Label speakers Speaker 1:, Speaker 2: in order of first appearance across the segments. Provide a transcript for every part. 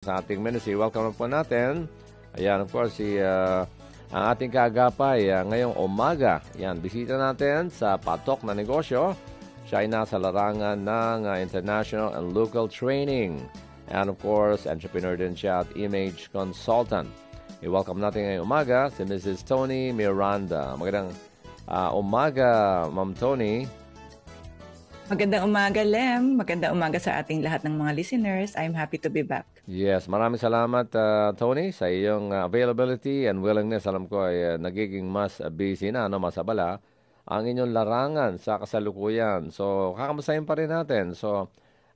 Speaker 1: Sa ating ministry. Welcome po natin. Ayan, of course, ang ating kaagapay ngayong umaga. Ayan, bisita natin sa Patok na Negosyo. Siya ay nasa larangan ng international and local training. And of course, entrepreneur din siya at image consultant. I-welcome natin ngayong umaga si Mrs. Tony Miranda. Magandang umaga, Ma'am Tony.
Speaker 2: Magandang umaga, Lem. Magandang umaga sa ating lahat ng mga listeners. I'm happy to be back.
Speaker 1: Yes, maraming salamat, Tony, sa iyong availability and willingness. Alam ko ay nagiging mas busy na, mas abala ang inyong larangan sa kasalukuyan. So, kakamustahin pa rin natin. So,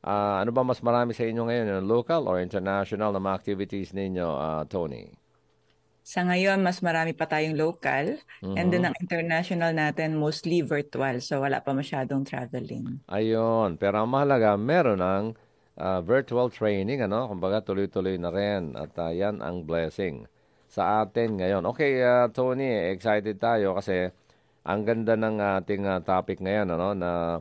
Speaker 1: ano ba mas marami sa inyo ngayon, yung local or international na mga activities ninyo, Tony?
Speaker 2: Sa ngayon, mas marami pa tayong local and then ang international natin mostly virtual. So, wala pa masyadong traveling.
Speaker 1: Ayun. Pero ang mahalaga, meron ng virtual training, kumbaga tuloy-tuloy na rin. At yan ang blessing sa atin ngayon. Okay, Tony, excited tayo kasi ang ganda ng ating topic ngayon, na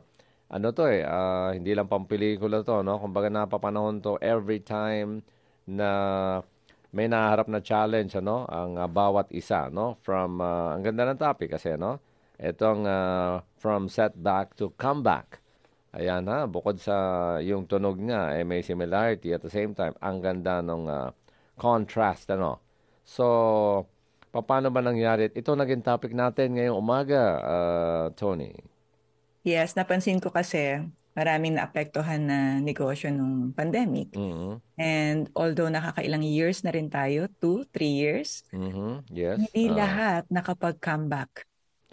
Speaker 1: hindi lang pampelikula to, kumbaga napapanahon to every time na may naharap na challenge, ang bawat isa, from, ang ganda ng topic kasi, itong from setback to comeback. Ayan bukod sa yung tunog niya, may similarity at the same time, ang ganda ng contrast, So, paano ba nangyari? Ito naging topic natin ngayong umaga, Tony.
Speaker 2: Yes, napansin ko kasi maraming naapektuhan na negosyo nung pandemic. And although nakakailang years na rin tayo, 2-3 years,
Speaker 1: yes,
Speaker 2: hindi lahat nakapag-comeback.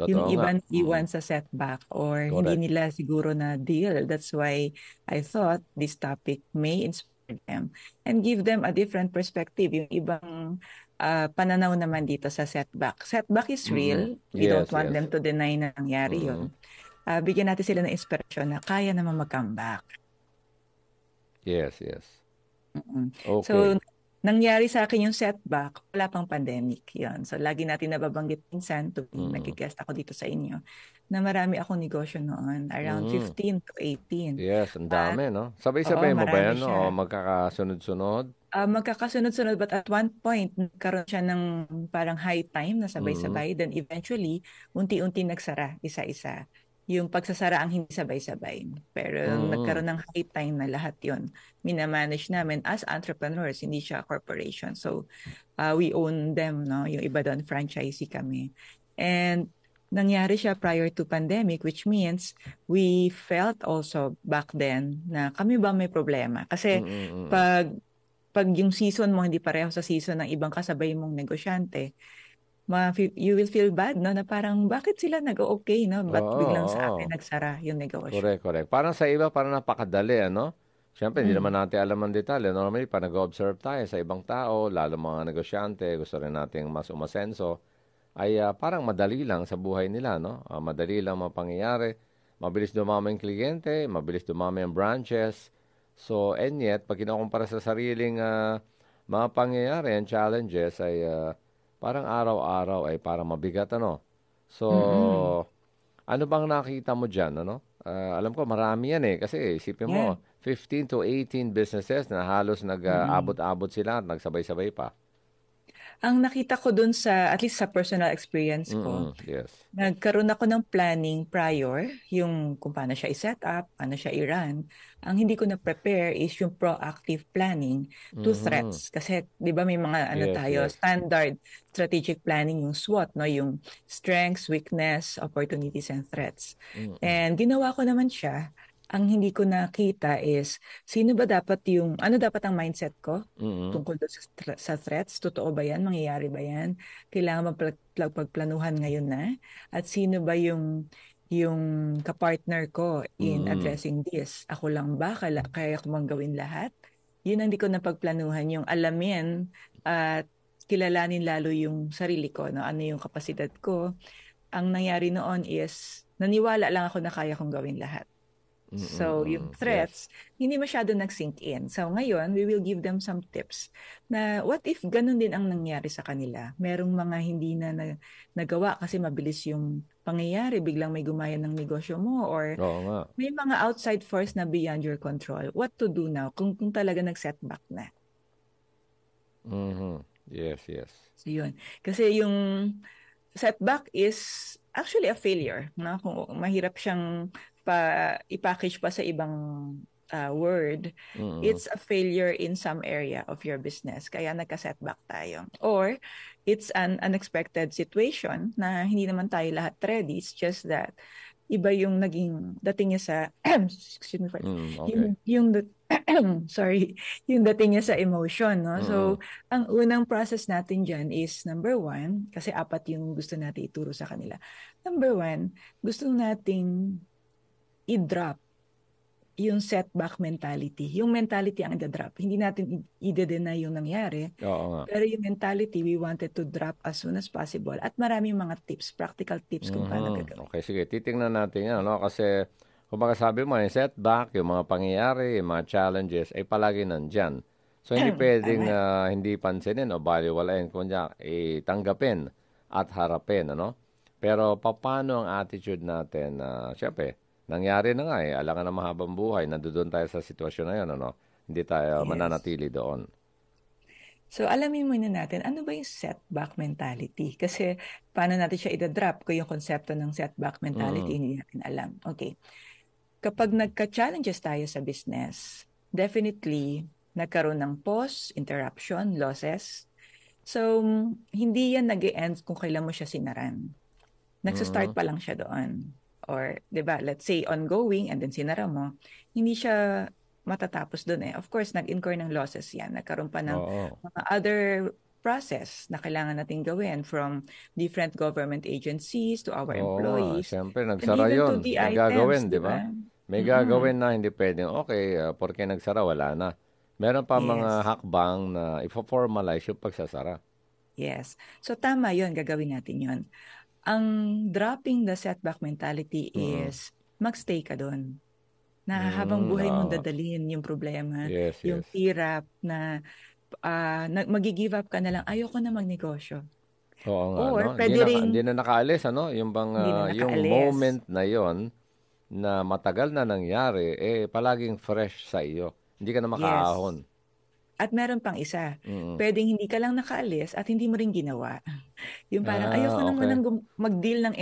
Speaker 2: Yung iba iwan sa setback or hindi nila siguro na deal. That's why I thought this topic may inspire them and give them a different perspective. Yung ibang pananaw naman dito sa setback. Setback is real. We don't want them to deny na nangyari yun. Bigyan natin sila ng inspirasyon na kaya naman mag-comeback.
Speaker 1: Yes.
Speaker 2: Okay. So, nangyari sa akin yung setback, wala pang pandemic. Yun. So, lagi natin nababanggit minsan tuwing nag-guest ako dito sa inyo na marami akong negosyo noon, around 15 to 18.
Speaker 1: Yes, ang dami, no? Sabay-sabay mo ba yan? O magkakasunod-sunod?
Speaker 2: Magkakasunod-sunod, but at one point, nagkaroon siya ng parang high time na sabay-sabay. Then eventually, unti-unti nagsara, isa-isa. Yung pagsasara ang hindi sabay-sabay. Pero nagkaroon ng high time na lahat yon minamanage namin as entrepreneurs, hindi siya corporation. So, we own them, no? Yung iba doon, franchisee kami. And nangyari siya prior to pandemic, which means we felt also back then na kami ba may problema? Kasi pag yung season mo hindi pareho sa season ng ibang kasabay mong negosyante, you will feel bad, no? Na parang, bakit sila nag-okay, no? Ba't biglang sa akin nagsara yung negosyo?
Speaker 1: Correct. Parang sa iba, parang napakadali, Siyempre, hindi naman natin alam ang detalye. Normally, pa nag-observe tayo sa ibang tao, lalo mga negosyante, gusto rin nating mas umasenso, ay parang madali lang sa buhay nila, madali lang mga pangyayari. Mabilis dumami ang kliyente, mabilis dumami ang branches. So, and yet, pag kinukumpara sa sariling mga pangyayari and challenges, ay parang araw-araw ay parang mabigat, So, ano bang nakita mo dyan, alam ko marami yan kasi isipin mo, 15 to 18 businesses na halos nag-abot-abot sila at nagsabay-sabay pa.
Speaker 2: Ang nakita ko dun sa, at least sa personal experience ko, nagkaroon ako ng planning prior, yung kung paano siya i-set up, paano siya i-run. Ang hindi ko na-prepare is yung proactive planning to threats. Kasi, di ba may mga standard strategic planning, yung SWOT, yung strengths, weakness, opportunities, and threats. And ginawa ko naman siya. Ang hindi ko nakita is ano dapat ang mindset ko tungkol sa threats? Totoo ba yan? Mangyayari ba yan? Kailangan magplanuhan ngayon na? At sino ba yung kapartner ko in addressing this? Ako lang ba? Kaya ko bang gawin lahat? Yun ang hindi ko napagplanuhan, yung alamin at kilalanin lalo yung sarili ko, ano yung kapasidad ko. Ang nangyari noon is naniwala lang ako na kaya kong gawin lahat. So, yung threats, hindi masyado nag-sink in. So, ngayon, we will give them some tips na what if ganun din ang nangyari sa kanila? Merong mga hindi na nagawa kasi mabilis yung pangyayari, biglang may gumaya ng negosyo mo or may mga outside force na beyond your control. What to do now kung talaga nag-setback na?
Speaker 1: Yes, yes.
Speaker 2: So yun. Kasi yung setback is actually a failure. No? Kung mahirap siyang i-package pa sa ibang word, it's a failure in some area of your business. Kaya nagka-setback tayo. Or it's an unexpected situation na hindi naman tayo lahat ready. It's just that iba yung naging dating niya sa excuse me for
Speaker 1: okay.
Speaker 2: yung sorry, yung dating niya sa emotion, no? So, ang unang process natin diyan is number 1, kasi 4 yung gusto natin ituro sa kanila. Number 1, gusto nating i-drop yung setback mentality. Yung mentality ang i-drop. Hindi natin i-deny yung nangyari.
Speaker 1: Oo nga.
Speaker 2: Pero yung mentality, we wanted to drop as soon as possible. At maraming mga tips, practical tips kung paano gagawin.
Speaker 1: Okay, sige. Titingnan natin yan, no? Kasi, kung sabi mo, yung setback, yung mga pangyayari, yung mga challenges, ay palagi nandyan. So, hindi pwedeng hindi pansinin o baliwalain. Kunya, tanggapin at harapin, ano? Pero, paano ang attitude natin? Siyempre, nangyari na nga alangan na mahabang buhay, nandoon tayo sa sitwasyon na yun, ano? Hindi tayo mananatili doon.
Speaker 2: So, alamin muna natin, ano ba yung setback mentality? Kasi, paano natin siya i-drop kung yung konsepto ng setback mentality, hindi natin alam. Okay. Kapag nagka-challenges tayo sa business, definitely, nagkaroon ng pause, interruption, losses. So, hindi yan nag-e-end kung kailan mo siya sinaran. Nagsa-start pa lang siya doon. Or, di ba, let's say ongoing and then sinara mo, hindi siya matatapos doon eh. Of course, nag-incur ng losses yan. Nagkaroon pa ng mga other process na kailangan natin gawin from different government agencies to our employees.
Speaker 1: Siyempre, nagsara yun. May gagawin, di ba? May gagawin na hindi pwedeng, okay, porque nagsara, wala na. Meron pa mga hakbang na ipo-formalize yung pagsasara.
Speaker 2: Yes. So, tama yun. Gagawin natin yun. Ang dropping the setback mentality is magstay ka doon. Na habang buhay mong dadalhin yung problema, yung hirap na mag-give up ka na lang, ayoko na magnegosyo.
Speaker 1: Oo nga, or, no? Hindi na nakaalis, ano? Yung bang, yung moment na yon na matagal na nangyari, palaging fresh sa iyo. Hindi ka na makaahon.
Speaker 2: At meron pang isa, pwedeng hindi ka lang nakaalis at hindi mo rin ginawa. Yung parang ayoko na munang mag-deal ng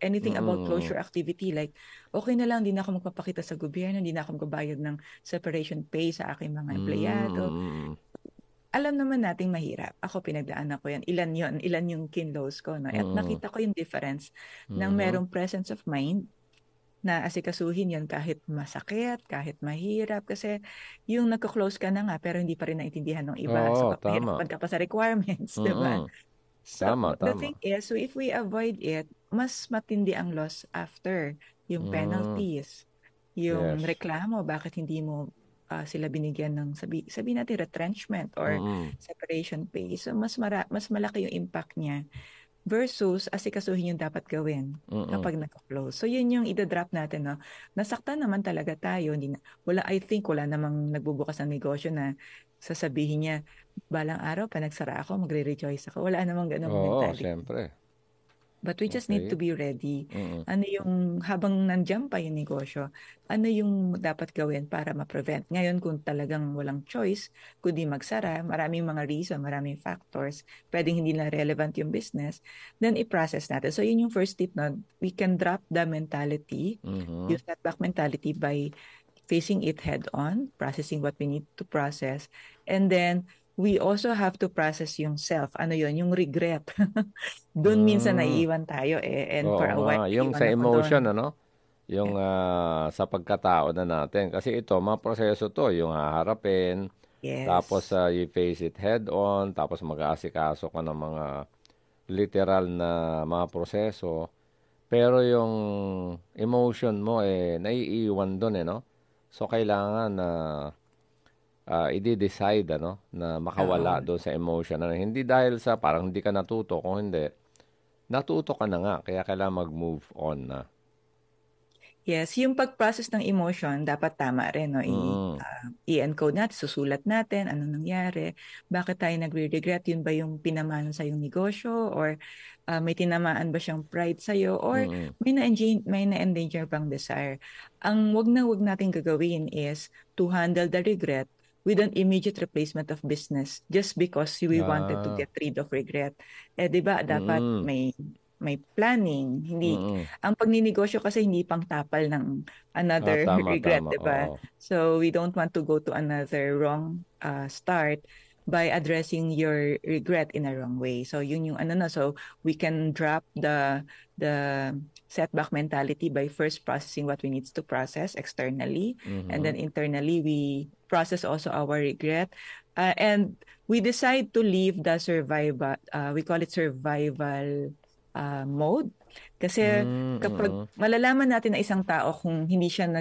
Speaker 2: anything about closure activity. Like, okay na lang, hindi na ako magpapakita sa gobyerno, hindi na ako magbabayad ng separation pay sa aking mga empleyado. Alam naman nating mahirap. Ako, pinagdaanan ko yan. Ilan yung kinloss ko. No? At nakita ko yung difference ng merong presence of mind na asikasuhin yan kahit masakit, kahit mahirap. Kasi yung nagko-close ka na nga pero hindi pa rin naintindihan ng iba. So, mahirapan ka pa sa requirements, diba? So, the thing is, so if we avoid it, mas matindi ang loss after. Yung penalties, yung reklamo, bakit hindi mo sila binigyan ng sabi natin retrenchment or separation pay. So, mas malaki yung impact niya versus asikasuhin yung dapat gawin kapag nag-close. So, yun yung ida-drop natin, no? Nasaktan naman talaga tayo. I think wala namang nagbubukas ng negosyo na sasabihin niya, balang araw, pa nagsara ako, magre-rejoice ako. Wala namang ganong mentality.
Speaker 1: Siyempre.
Speaker 2: But we just need to be ready. Ano yung, habang nandiyan pa yung negosyo, ano yung dapat gawin para ma-prevent? Ngayon, kung talagang walang choice, kundi magsara, maraming mga reason, maraming factors, pwedeng hindi na relevant yung business, then i-process natin. So, yun yung first tip na we can drop the mentality, yung setback mentality by facing it head-on, processing what we need to process, and then we also have to process yung self. Ano yun? Yung regret. Doon minsan naiiwan tayo and for a while.
Speaker 1: Yung sa emotion, ano? Yung sa pagkatao na natin. Kasi ito, mga proseso to. Yung haharapin. Tapos you face it head-on. Tapos mag-aasikaso ka ng mga literal na mga proseso. Pero yung emotion mo, naiiwan doon, no? So, kailangan na i-decide na makawala doon sa emotion. Hindi dahil sa parang hindi ka natuto, kung hindi, natuto ka na nga, kaya kailangan mag-move on na.
Speaker 2: Yes, yung pag-process ng emotion, dapat tama rin. No? I-encode natin, susulat natin, anong nangyari, bakit tayo nagre-regret, yun ba yung pinamana sa yung negosyo, or may tinamaan ba siyang pride sa'yo, or may na-endanger pang desire. Ang wag nating gagawin is to handle the regret with an immediate replacement of business just because we wanted to get rid of regret. Di ba, dapat may planning. Hindi, ang pagninegosyo kasi hindi pang tapal ng another regret, di ba? So we don't want to go to another wrong start by addressing your regret in a wrong way. So yun yung so we can drop the setback mentality by first processing what we need to process externally, and then internally we process also our regret, and we decide to leave the survival, we call it survival mode. Kasi kapag malalaman natin na isang tao kung hindi siya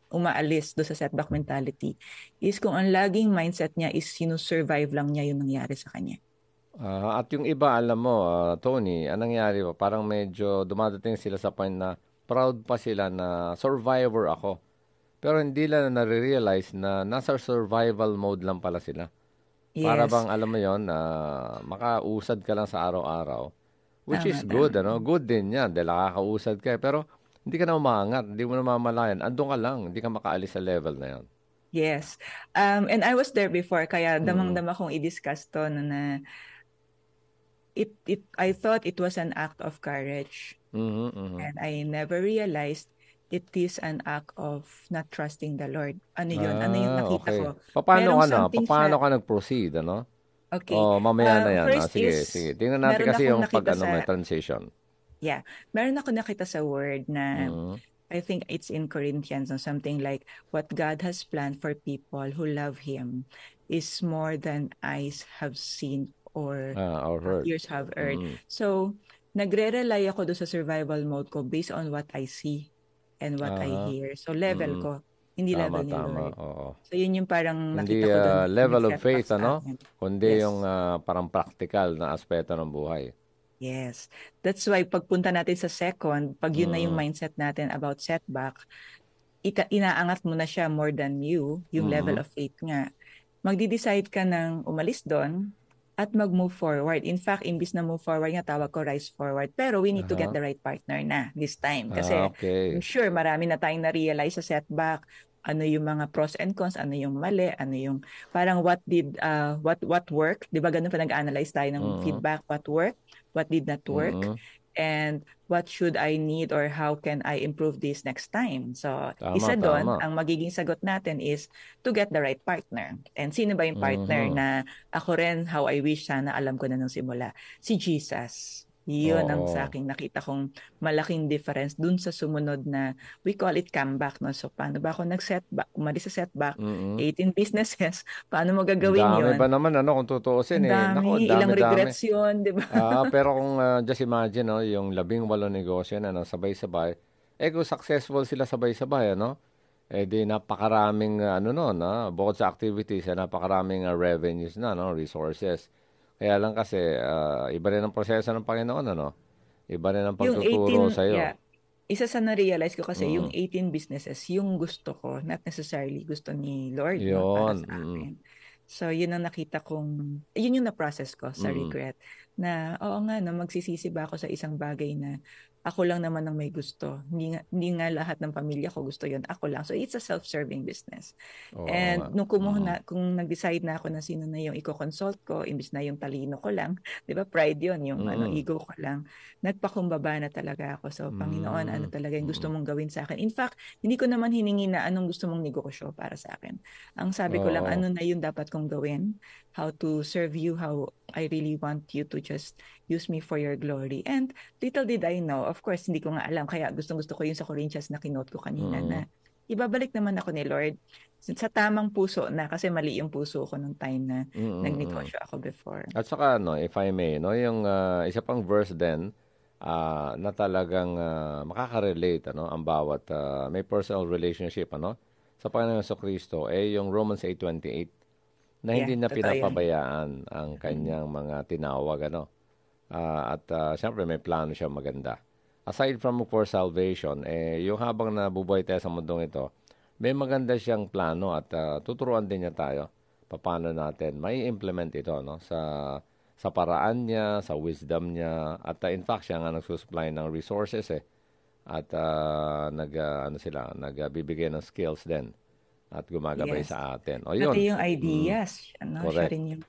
Speaker 2: umaalis do sa setback mentality is kung ang laging mindset niya is sinusurvive lang niya yung nangyari sa kanya.
Speaker 1: At yung iba, alam mo, Tony, anong nangyari pa? Parang medyo dumadating sila sa point na proud pa sila na survivor ako. Pero hindi lang nare-realize na nasa survival mode lang pala sila. Yes. Para bang, alam mo yon, makausad ka lang sa araw-araw. Which is good, ano? Good din yan dahil nakakausad ka. Pero hindi ka na umangat, hindi mo na mamalayan. Andun ka lang, hindi ka makaalis sa level na yan.
Speaker 2: Yes. And I was there before, kaya damang-dama kong i-discuss to na I thought it was an act of courage. And I never realized it is an act of not trusting the Lord. Ano yun? Ano yung nakita ko?
Speaker 1: Paano ka nag-proceed, ano?
Speaker 2: Okay.
Speaker 1: Mamaya na yan.
Speaker 2: First
Speaker 1: Sige. Tingnan natin kasi yung may transition.
Speaker 2: Yeah. Meron ako nakita sa word na I think it's in Corinthians or something like, what God has planned for people who love Him is more than eyes have seen or ears have heard. So, nagre-rely ako doon sa survival mode ko based on what I see and what I hear. So, level ko. Hindi level ni Lord. So, yun yung parang nakita ko doon.
Speaker 1: Hindi level of faith, ano? Kundi yung parang practical na aspeto ng buhay.
Speaker 2: Yes. That's why pagpunta natin sa second, pag yun na yung mindset natin about setback, inaangat mo na siya more than yung level of faith nga. Magdi-decide ka ng umalis doon at mag-move forward. In fact, imbis na move forward nga, tawag ko rise forward. Pero we need to get the right partner na this time. Kasi I'm sure marami na tayong na-realize sa setback. Ano yung mga pros and cons, ano yung mali, ano yung parang what work, 'di ba ganun pa nag-analyze tayo ng feedback, what worked, what did not work, and what should I need or how can I improve this next time. So, isa doon, ang magiging sagot natin is to get the right partner. And sino ba yung partner na ako rin, how I wish sana alam ko na nung simula? Si Jesus. Yun ang sa akin nakita kong malaking difference dun sa sumunod na we call it comeback. No? So, paano ba ako nag-setback? Umalis sa setback, 18 businesses. Paano mo gagawin yun?
Speaker 1: Dami ba naman, kung tutuusin?
Speaker 2: Dami, ilang regrets yun, di ba?
Speaker 1: Pero kung just imagine, yung 18 negosyo na sabay-sabay, kung successful sila sabay-sabay, di napakaraming, bukod sa activities, napakaraming revenues na, resources. Kaya lang kasi, iba rin ang proseso ng Panginoon, Iba rin ang pagtuturo sa iyo. Yeah.
Speaker 2: Isa sa na-realize ko kasi, yung 18 businesses, yung gusto ko, not necessarily gusto ni Lord para sa akin. So, yun ang nakita kong, yun yung na-process ko sa regret. Na, oo nga, magsisisi ba ako sa isang bagay na ako lang naman ang may gusto. Hindi nga lahat ng pamilya ko gusto yun. Ako lang. So, it's a self-serving business. And nung kung nag-decide na ako na sino na yung i-consult ko, imbis na yung talino ko lang, di ba, pride yun, yung ego ko lang, nagpakumbaba na talaga ako. So, Panginoon, ano talaga yung gusto mong gawin sa akin? In fact, hindi ko naman hiningi na anong gusto mong negosyo para sa akin. Ang sabi ko lang, ano na yung dapat kong gawin? How to serve you, how I really want you to just use me for your glory. And little did I know, of course, hindi ko nga alam, kaya gustong-gusto ko yung sa Corinthians na kinote ko kanina na ibabalik naman ako ni Lord sa tamang puso na, kasi mali yung puso ko nung time na nagnegosyo ako before.
Speaker 1: At saka, if I may, yung isa pang verse din, na talagang makaka-relate, ang bawat may personal relationship, sa Panginoon Kristo, yung Romans 8:28, na hindi na pinapabayaan ang kanyang mga tinawag, at siyempre may plano siya maganda. Aside from for salvation, yung habang nabubuhay tayo sa mundong ito, may maganda siyang plano at tuturuan din niya tayo paano natin may implement ito, sa paraan niya, sa wisdom niya, at in fact siya nga nagsusupply ng resources at nagbibigay ng skills din at gumagabay
Speaker 2: Yes.
Speaker 1: sa atin. O
Speaker 2: Pati
Speaker 1: yun.
Speaker 2: yung ideas, siya
Speaker 1: Correct.
Speaker 2: rin yung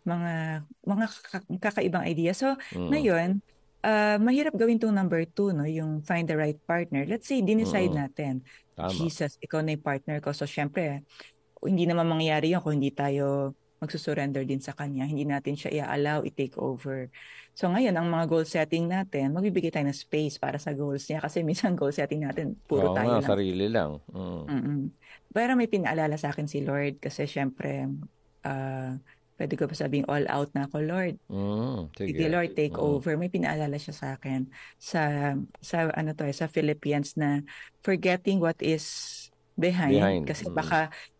Speaker 2: mga kakaibang ideas. So,
Speaker 1: Mm.
Speaker 2: ngayon, mahirap gawin tong number 2, no? Yung find the right partner. Let's say, dinicide natin,
Speaker 1: Tama.
Speaker 2: Jesus, ikaw na yung partner ko. So, syempre, hindi naman mangyayari yun kung hindi tayo magsusurrender din sa kanya. Hindi natin siya i-allow, i-take over. So ngayon, ang mga goal setting natin, magbibigay tayo ng space para sa goals niya kasi minsan goal setting natin, puro
Speaker 1: Oo nga,
Speaker 2: tayo lang.
Speaker 1: sarili lang.
Speaker 2: Mm-mm. Pero may pinaalala sa akin si Lord kasi syempre, pwede ko pa sabing all out na ako, Lord. Sige,
Speaker 1: Sige.
Speaker 2: Lord, take over. May pinaalala siya sa akin sa Philippians na forgetting what is behind.
Speaker 1: Behind.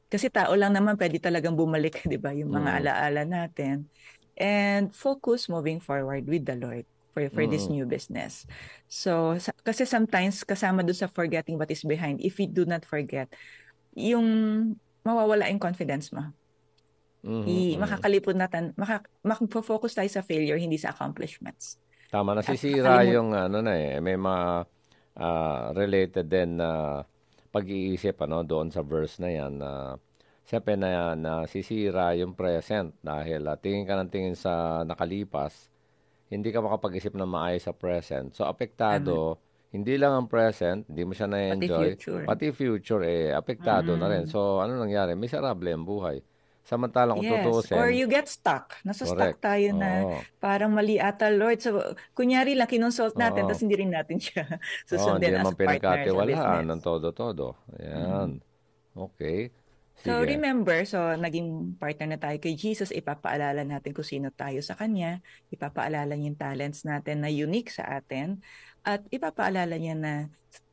Speaker 2: Kasi tao lang naman pwede talagang bumalik, 'di ba? Yung mga alaala natin. And focus moving forward with the Lord for this new business. So, kasi sometimes kasama doon sa forgetting what is behind, if we do not forget, yung mawawala yung confidence mo. Makakalipod natin, mag-focus tayo sa failure, hindi sa accomplishments.
Speaker 1: Tama, nasisira yung may mga related din na pag-iisip doon sa verse na yan na siyempre na nasisira yung present dahil tingin ka ng tingin sa nakalipas, hindi ka makapag-isip na maayos sa present. So, apektado, hindi lang ang present, hindi mo siya na-enjoy, pati future, apektado na rin. So, ano nangyari? Miserable ang buhay. Samantalang kung tutuusin.
Speaker 2: Or you get stuck. Nasa-stuck tayo na parang mali ata, Lord. So, kunyari lang, kinonsult natin, tapos hindi rin natin siya susundin as a partner sa business.
Speaker 1: Hindi naman pinagkatiwalaan ng todo-todo. Ayan. Okay. Sige.
Speaker 2: So, remember, naging partner na tayo kay Jesus, ipapaalala natin kung sino tayo sa Kanya, ipapaalala niya yung talents natin na unique sa atin, at ipapaalala niya na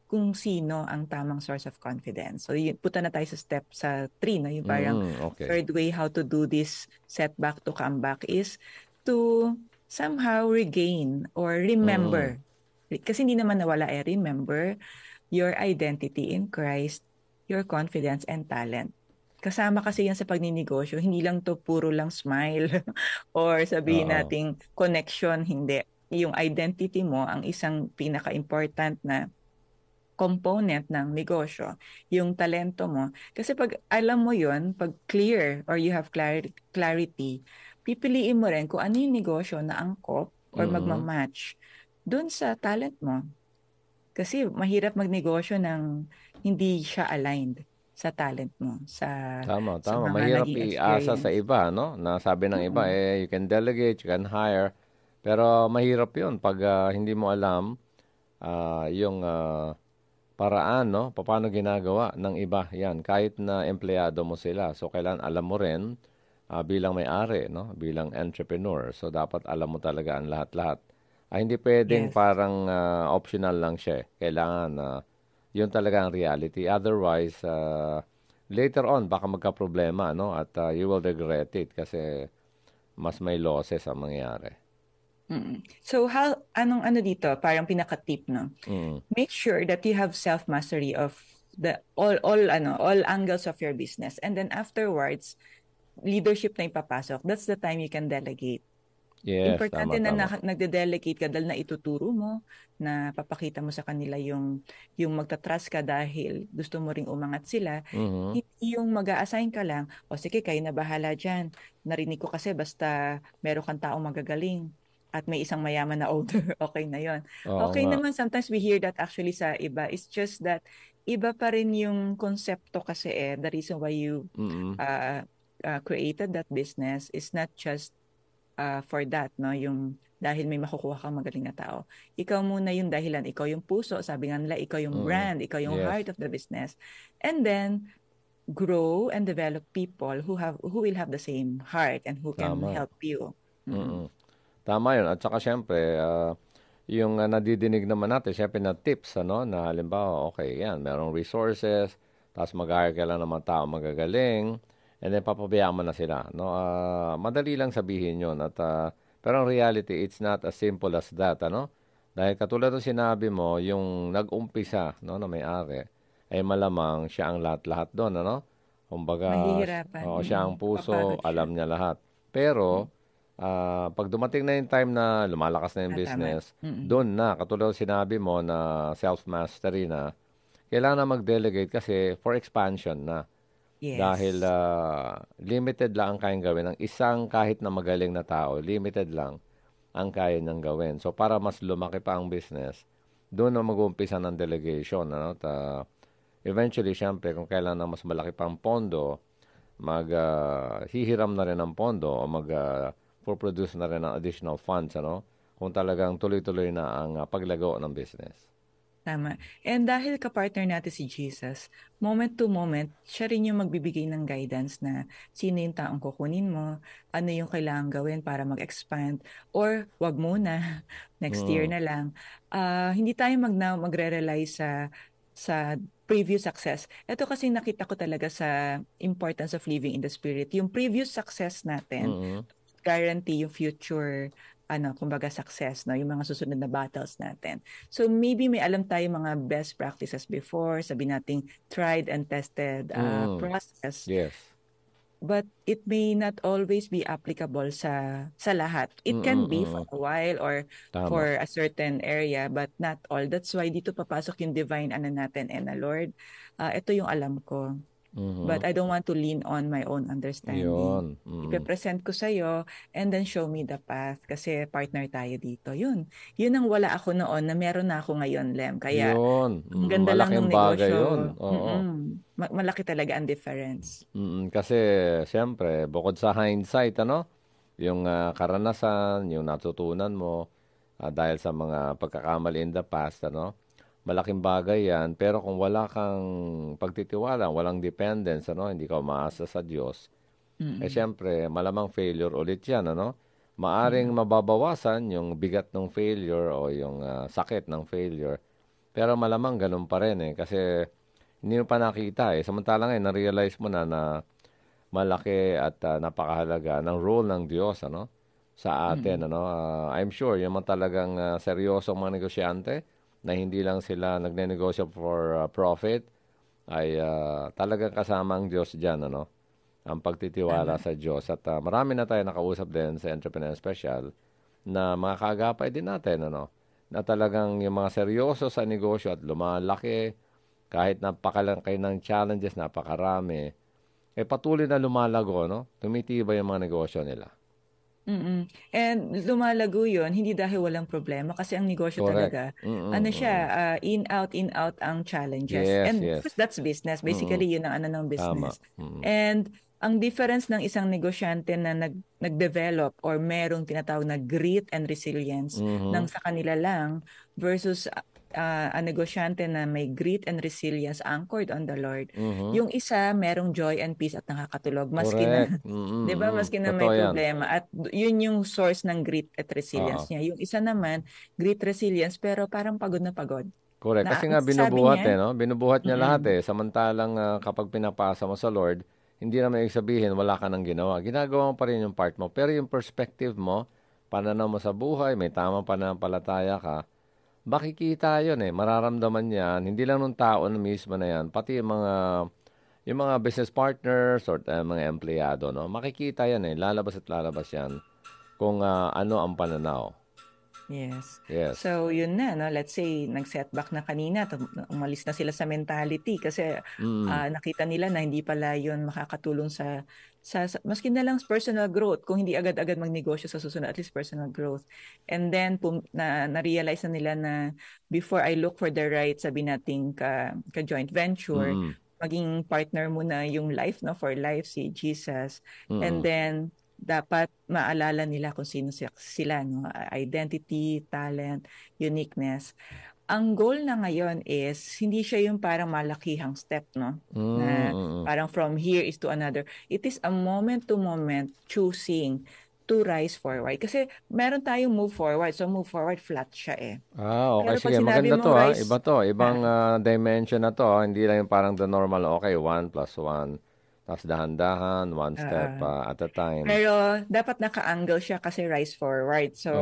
Speaker 2: kung sino ang tamang source of confidence. So, punta na tayo sa step sa 3, no? Yung parang third way how to do this setback to comeback is to somehow regain or remember. Kasi hindi naman nawala remember your identity in Christ, your confidence and talent. Kasama kasi yan sa pagninegosyo. Hindi lang to puro lang smile or sabihin nating connection, hindi. Yung identity mo, ang isang pinaka-important na component ng negosyo, yung talento mo. Kasi pag alam mo yun, pag clear or you have clarity, pipiliin mo rin kung ano yung negosyo na angkop or magmamatch dun sa talent mo. Kasi mahirap magnegosyo ng hindi siya aligned sa talent mo.
Speaker 1: Tama.
Speaker 2: Sa mga
Speaker 1: Mahirap
Speaker 2: naging
Speaker 1: iasa
Speaker 2: experience.
Speaker 1: sa iba, no? Na sabi ng iba, you can delegate, you can hire. Pero mahirap yun pag hindi mo alam yung paraan, no? Paano ginagawa ng iba. Yan, kahit na empleyado mo sila. So, kailangan alam mo rin bilang may-ari, no? Bilang entrepreneur. So, dapat alam mo talaga ang lahat-lahat. Hindi pwedeng parang optional lang siya. Kailangan yun talaga ang reality. Otherwise, later on, baka magka-problema, no? At you will regret it kasi mas may losses ang mangyari.
Speaker 2: So anong dito, parang pinaka-tip, no? Make sure that you have self-mastery of the all angles of your business, and then afterwards leadership na ipapasok. That's the time you can delegate.
Speaker 1: Yes,
Speaker 2: importante
Speaker 1: tama.
Speaker 2: na nagde-delegate ka dahil na ituturo mo, na papakita mo sa kanila yung magta-trust ka dahil gusto mo ring umangat sila. Hindi yung mag-a-assign ka lang, sige, kayo na bahala dyan. Narinig ko kasi basta meron kang taong magagaling at may isang mayaman na owner, okay na yon. Okay naman, sometimes we hear that actually sa iba. It's just that iba pa rin yung konsepto kasi the reason why you created that business is not just for that, no? Yung dahil may makukuha kang magaling na tao. Ikaw muna yung dahilan, ikaw yung puso, sabi nga nila, ikaw yung brand, ikaw yung heart of the business. And then grow and develop people who will have the same heart and who can help you.
Speaker 1: Tama yun. At saka syempre, yung nadidinig naman natin, syempre na tips, na halimbawa, okay, yan, merong resources, tapos mag-hire ka lang ng mga tao magagaling, and then papabayaan mo na sila. No? Madali lang sabihin yun. Pero ang reality, it's not as simple as that. Dahil katulad ng sinabi mo, yung nag-umpisa na may-ari, ay malamang siya ang lahat-lahat doon. Kumbaga, siya ang puso, alam niya lahat. Pero, pag dumating na yung time na lumalakas na yung business, doon na, katulad sinabi mo na self-mastery na, kailangan na mag-delegate kasi for expansion na. Dahil
Speaker 2: Yes.
Speaker 1: limited lang ang kayang gawin ng isang kahit na magaling na tao, limited lang ang kaya niyang gawin. So para mas lumaki pa ang business, doon na mag-uumpisa ng delegation. Ano? Eventually, syempre, kung kailan na mas malaki pang pondo, hihiram na rin ng pondo o produce na rin ng additional funds. Ano? Kung talagang tuloy-tuloy na ang paglago ng business.
Speaker 2: Tama. And dahil kapartner natin si Jesus, moment to moment, siya rin yung magbibigay ng guidance na sino yung taong kukunin mo, ano yung kailangan gawin para mag-expand, or wag muna, next year na lang. Hindi tayo magre-rely sa previous success. Ito kasi nakita ko talaga sa importance of living in the Spirit. Yung previous success natin, guarantee yung future kumbaga success, no? Yung mga susunod na battles natin. So maybe may alam tayo mga best practices before, sabi nating tried and tested process.
Speaker 1: Yes.
Speaker 2: But it may not always be applicable sa lahat. It can be for a while or
Speaker 1: Tama.
Speaker 2: for a certain area, but not all. That's why dito papasok yung divine natin and Lord. Ito yung alam ko. But I don't want to lean on my own understanding. Ipe-present ko sa'yo and then show me the path kasi partner tayo dito. Yun ang wala ako noon na meron na ako ngayon, Lem. Kaya
Speaker 1: Yun.
Speaker 2: ang ganda lang ng
Speaker 1: Malaking bagay
Speaker 2: negosyo.
Speaker 1: yun. Oo.
Speaker 2: Malaki talaga ang difference.
Speaker 1: Kasi, siyempre, bukod sa hindsight, yung karanasan, yung natutunan mo dahil sa mga pagkakamali in the past, malaking bagay yan. Pero kung wala kang pagtitiwala, walang dependence, hindi ka umaasa sa Diyos, siyempre, malamang failure ulit yan, Maaring mababawasan yung bigat ng failure o yung sakit ng failure. Pero malamang ganun pa rin kasi hindi mo pa nakita Samantala ngayon, na-realize mo na malaki at napakahalaga ng role ng Diyos, sa atin, I'm sure, yung mga talagang seryosong mga negosyante, na hindi lang sila nagnenegosyo for profit, ay talagang kasama ang Diyos dyan, ang pagtitiwala sa Diyos. At marami na tayo nakausap din sa Entrepreneur Special na mga kaagapay din natin, na talagang yung mga seryoso sa negosyo at lumalaki, kahit napakalaki ng challenges, napakarami, patuloy na lumalago, tumitibay yung mga negosyo nila.
Speaker 2: And lumalago yun, hindi dahil walang problema kasi ang negosyo
Speaker 1: Correct.
Speaker 2: talaga, in out ang challenges.
Speaker 1: Yes,
Speaker 2: And
Speaker 1: yes.
Speaker 2: that's business. Basically, yun ang ng business.
Speaker 1: Tama.
Speaker 2: And ang difference ng isang negosyante na nag-develop or merong tinatawag na grit and resilience ng sa kanila lang versus a negosyante na may grit and resilience anchored on the Lord. Yung isa, merong joy and peace at nakakatulog. Maski na, di ba? Maski na may problema. At yun yung source ng grit at resilience niya. Yung isa naman, grit resilience, pero parang pagod na pagod.
Speaker 1: Correct. Kasi nga binubuhat binubuhat niya lahat Samantalang kapag pinapasa mo sa Lord, hindi naman ibig sabihin wala ka nang ginawa. Ginagawa mo pa rin yung part mo. Pero yung perspective mo, pananaw mo sa buhay, may tamang pananampalataya ka, makikita yun mararamdaman yan, hindi lang ng tao na mismo na yan, pati yung mga business partners or mga empleyado, makikita yan lalabas at lalabas yan kung ano ang pananaw.
Speaker 2: Yes.
Speaker 1: Yes.
Speaker 2: So, yun na, let's say, nag-setback na kanina, umalis na sila sa mentality kasi nakita nila na hindi pala yun makakatulong sa maski na lang personal growth, kung hindi agad-agad magnegosyo sa susunod, at least personal growth. And then, na-realize na nila na before I look for the right, sabi nating ka-joint venture, maging partner mo na yung life, for life, si Jesus. And then, dapat maalala nila kung sino sila, identity, talent, uniqueness. Ang goal na ngayon is hindi siya yung parang malakihang step, na parang from here is to another. It is a moment to moment choosing to rise forward. Kasi meron tayong move forward. So move forward, flat siya
Speaker 1: Okay.
Speaker 2: Pero
Speaker 1: Sige, maganda to
Speaker 2: rise,
Speaker 1: Iba to. Ibang dimension na to Hindi lang yung parang the normal, okay, 1 plus 1. Tapos dahan-dahan, one step at a time.
Speaker 2: Pero dapat naka-angle siya kasi rise forward. So,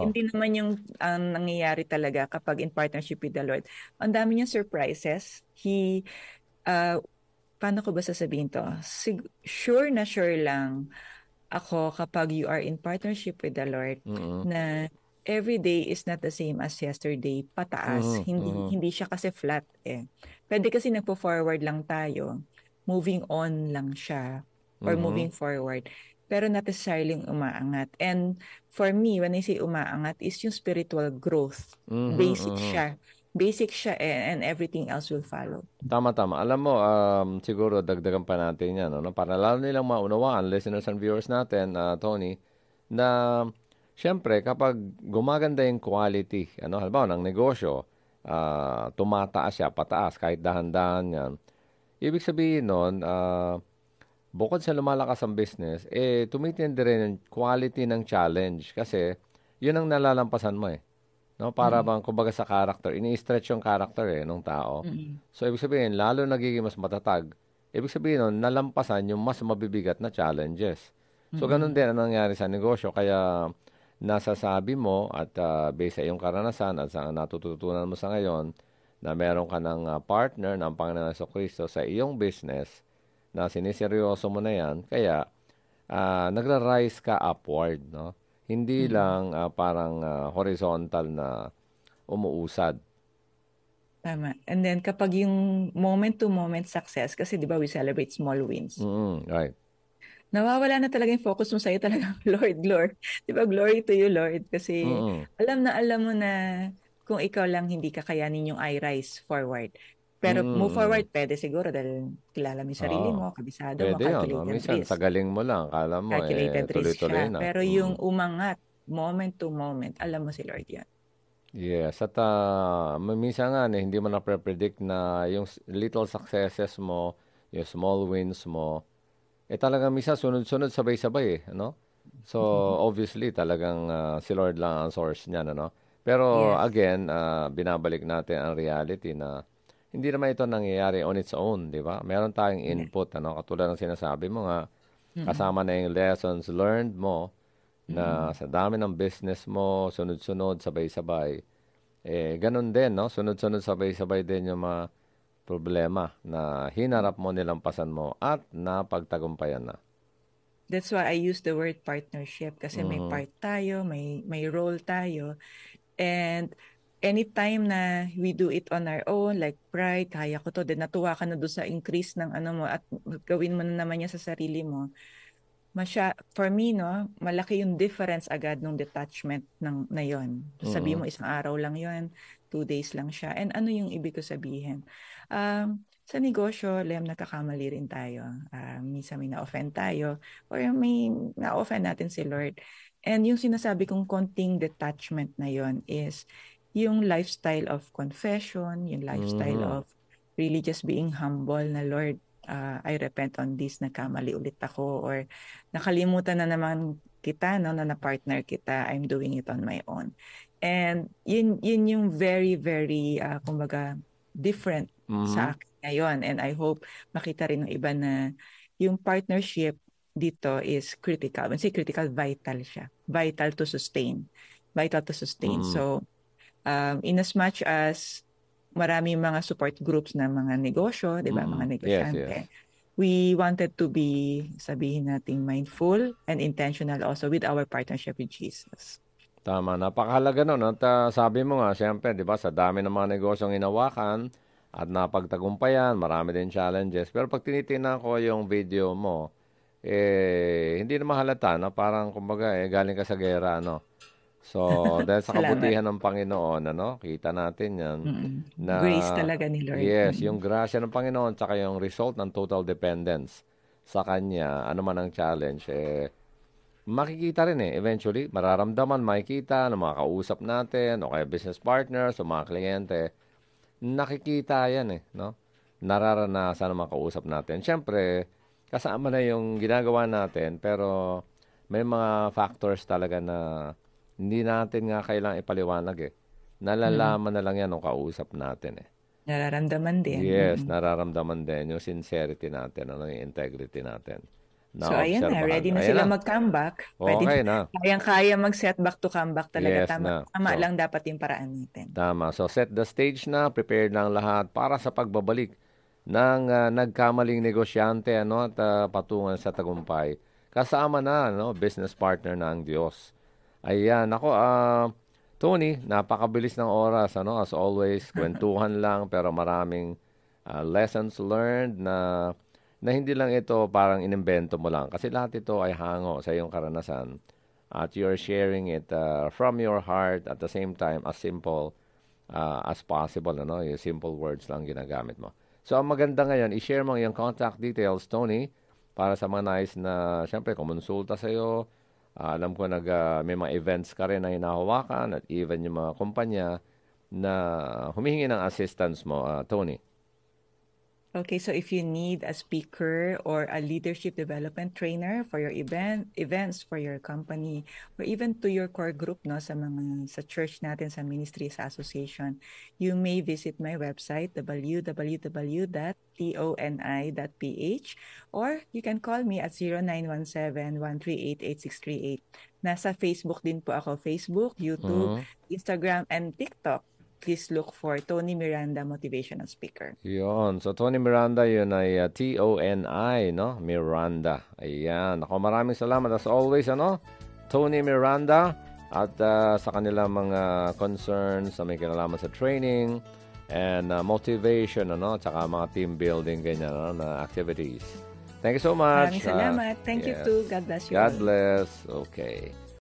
Speaker 2: hindi naman yung ang nangyayari talaga kapag in partnership with the Lord. Ang dami niyang surprises. Paano ko ba sasabihin to? Sure na sure lang ako kapag you are in partnership with the Lord na every day is not the same as yesterday, pataas. Hindi siya kasi flat Pwede kasi nagpo-forward lang tayo. moving on lang siya or moving forward. Pero not necessarily umaangat. And for me, when I say umaangat, is yung spiritual growth. Basic siya and everything else will follow.
Speaker 1: Tama. Alam mo, siguro dagdagan pa natin yan, no? Para lalo nilang maunawaan, listeners and viewers natin, Tony, na syempre kapag gumaganda yung quality, halimbawa ng negosyo, tumataas siya, pataas, kahit dahan-dahan yan. Ibig sabihin nun, bukod sa lumalakas ang business, tumitindi rin yung quality ng challenge kasi yun ang nalalampasan mo No, para bang kumbaga sa character, ini-stretch yung character ng tao. So ibig sabihin, lalo nagiging mas matatag. Ibig sabihin nun, nalampasan yung mas mabibigat na challenges. So ganun din ang nangyari sa negosyo. Kaya nasasabi mo at based sa iyong karanasan at sa natututunan mo sa ngayon na meron ka ng partner ng Panginoon Jesucristo sa iyong business na siniseryoso mo na yan. Kaya nagra-rise ka upward, no? Hindi lang parang horizontal na umuusad.
Speaker 2: Tama. And then kapag yung moment-to-moment success, kasi di ba we celebrate small wins.
Speaker 1: Right.
Speaker 2: Nawawala na talaga yung focus mo sa'yo talagang, Lord. Di ba, glory to you, Lord. Kasi alam mo na kung ikaw lang hindi kakayanin yung I-rise forward. Pero move forward, pwede siguro dahil kilala mo yung sarili mo, kabisado mo, calculated
Speaker 1: minsan,
Speaker 2: risk.
Speaker 1: sa galing mo lang, kala mo, tuloy-tuloy na.
Speaker 2: Pero yung umangat, moment to moment, alam mo si Lord yan.
Speaker 1: Yes, at minsan nga, hindi mo na-predict na yung little successes mo, yung small wins mo, talagang minsan sunod-sunod, sabay-sabay no? So, obviously, talagang si Lord lang ang source niyan, Pero, again, binabalik natin ang reality na hindi naman ito nangyayari on its own, di ba? Meron tayong input, katulad ng sinasabi mo nga, kasama na yung lessons learned mo na sa dami ng business mo, sunod-sunod, sabay-sabay. Ganun din, no? Sunod-sunod, sabay-sabay din yung mga problema na hinarap mo, nilampasan mo, at napagtagumpayan na.
Speaker 2: That's why I use the word partnership kasi may part tayo, may role tayo. And anytime na we do it on our own, like pride, kaya ko to, then natuwa ka na doon sa increase ng mo at gawin mo na naman yan sa sarili mo. For me, no, malaki yung difference agad nung detachment na yon. Sabi mo, isang araw lang yon, 2 days lang siya. And ano yung ibig ko sabihin? Sa negosyo, nagkakamali rin tayo. Minsan may na-offend tayo or may na-offend natin si Lord. And yung sinasabi kong konting detachment na yon is yung lifestyle of confession, yung lifestyle of really just being humble na, Lord, I repent on this, nagkamali ulit ako, or nakalimutan na naman kita, no, na na-partner kita, I'm doing it on my own. And yun yung very, very, kumbaga, different sa akin ngayon. And I hope makita rin ng iba na yung partnership dito is critical. When I say critical, vital siya. Vital to sustain. So, in as much as marami mga support groups na mga negosyo, di ba, mga negosyante.
Speaker 1: Yes.
Speaker 2: We wanted to be, sabihin natin, mindful and intentional also with our partnership with Jesus.
Speaker 1: Tama, napakahalaga nun. At sabi mo nga, siyempre, di ba, sa dami ng mga negosyong inawakan at napagtagumpayan, marami din challenges. Pero pag tinitingnan ko yung video mo, hindi na mahalata, no? Parang, kumbaga, galing ka sa gera, no? So, dahil sa kabutihan ng Panginoon, kita natin yan. Na,
Speaker 2: grace talaga ni Lord.
Speaker 1: Yes, yung grasya ng Panginoon, tsaka yung result ng total dependence sa Kanya, ano man ang challenge, makikita rin eventually, mararamdaman, makikita ng mga kausap natin, o kaya business partners, o mga kliyente, nakikita yan no? Nararanasan ng mga kausap natin. Siyempre, kasama na yung ginagawa natin, pero may mga factors talaga na hindi natin nga kailangang ipaliwanag Nalalaman na lang yan ng kausap natin
Speaker 2: Nararamdaman din.
Speaker 1: Yes, nararamdaman din yung sincerity natin, yung integrity natin.
Speaker 2: So, ayan na. Ready na sila mag-comeback.
Speaker 1: Okay na.
Speaker 2: Kayang-kaya mag-set back to comeback talaga.
Speaker 1: Yes,
Speaker 2: tama lang dapat yung paraan natin.
Speaker 1: Tama. So, set the stage na. Prepared na ang lahat para sa pagbabalik ng nagkamaling negosyante at patungan sa tagumpay. Kasama na, business partner na ang Diyos. Ayan. Ako, Tony, napakabilis ng oras. As always, kwentuhan lang pero maraming lessons learned na na hindi lang ito parang inimbento mo lang. Kasi lahat ito ay hango sa iyong karanasan. At you're sharing it from your heart at the same time as simple as possible. Ano? Yung simple words lang ginagamit mo. So, ang maganda ngayon, i-share mo yung contact details, Tony, para sa mga nais na, siyempre, kumonsulta sa'yo. Alam ko may mga events ka rin na hinahawakan at even yung mga kumpanya na humihingi ng assistance mo, Tony.
Speaker 2: Okay, so if you need a speaker or a leadership development trainer for your events for your company, or even to your core group sa church natin, sa ministry, sa association, you may visit my website www.toni.ph, or you can call me at 0917-138-8638. Nasa Facebook din po ako, Facebook, YouTube, Instagram, and TikTok. Please look for Tony Miranda, Motivational Speaker.
Speaker 1: Yun. So, Tony Miranda, yun ay T-O-N-I, no? Miranda. Ayan. Ako, maraming salamat as always, Tony Miranda. At sa kanilang mga concerns na may kinalaman sa training and motivation, tsaka mga team building, ganyan, na activities. Thank you so much.
Speaker 2: Maraming salamat. Thank you too. God bless you.
Speaker 1: God bless. Okay.